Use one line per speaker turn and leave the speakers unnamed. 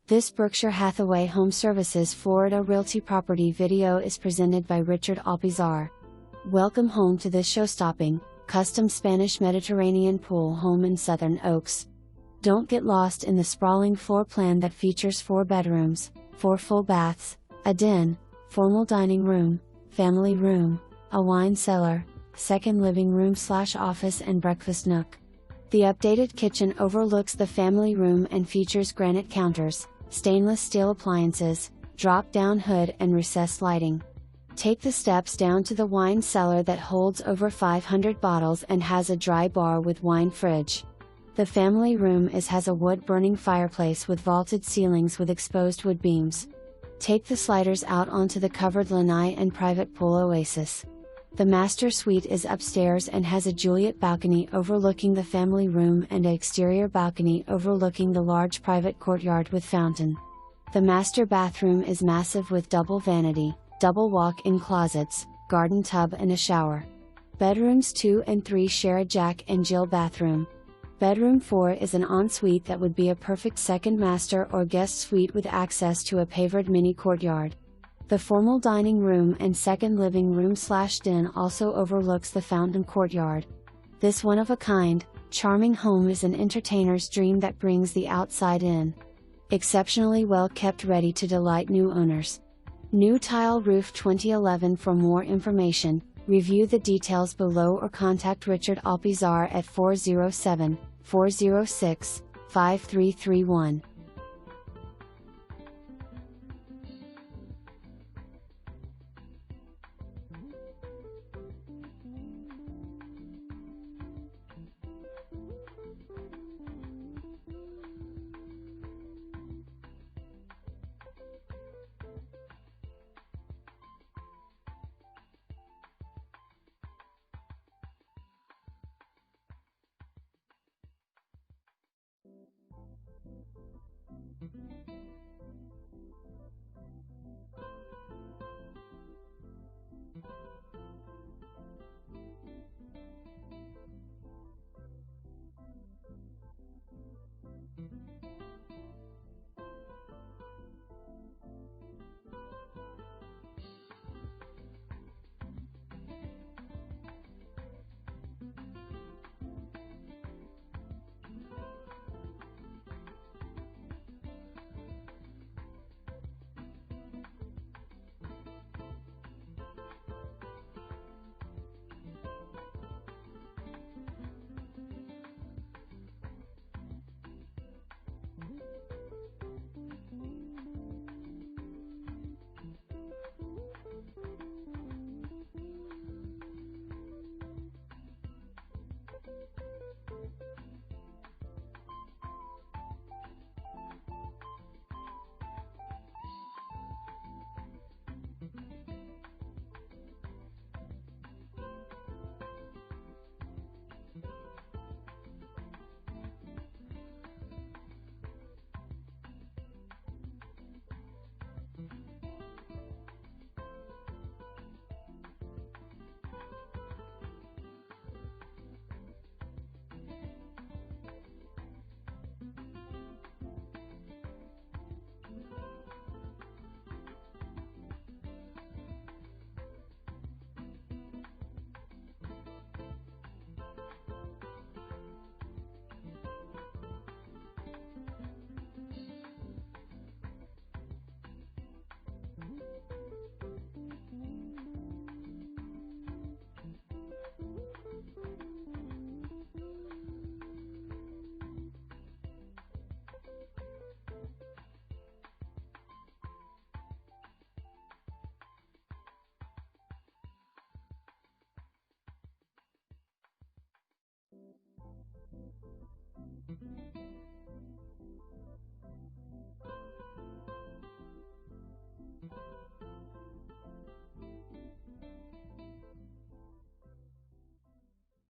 This Berkshire Hathaway HomeServices Florida Realty property video is presented by Richard Alpizar. Welcome home to this showstopping, custom Spanish Mediterranean pool home in Southern Oaks. Don't get lost in the sprawling floor plan that features 4 bedrooms, 4 full baths, a den, formal dining room, family room, a wine cellar, second living room/office and breakfast nook. The updated kitchen overlooks the family room and features granite counters, stainless steel appliances, drop-down hood and recessed lighting. Take the steps down to the wine cellar that holds over 500 bottles and has a dry bar with wine fridge. The family room has a wood-burning fireplace with vaulted ceilings with exposed wood beams. Take the sliders out onto the covered lanai and private pool oasis. The master suite is upstairs and has a Juliet balcony overlooking the family room and an exterior balcony overlooking the large private courtyard with fountain. The master bathroom is massive with double vanity, double walk-in closets, garden tub and a shower. Bedrooms 2 and 3 share a Jack and Jill bathroom. Bedroom 4 is an ensuite that would be a perfect second master or guest suite with access to a pavered mini courtyard. The formal dining room and second living room/den also overlooks the fountain courtyard. This one-of-a-kind, charming home is an entertainer's dream that brings the outside in. Exceptionally well kept, ready to delight new owners. New tile roof 2011. For more information, review the details below or contact Richard Alpizar at 407-406-5331.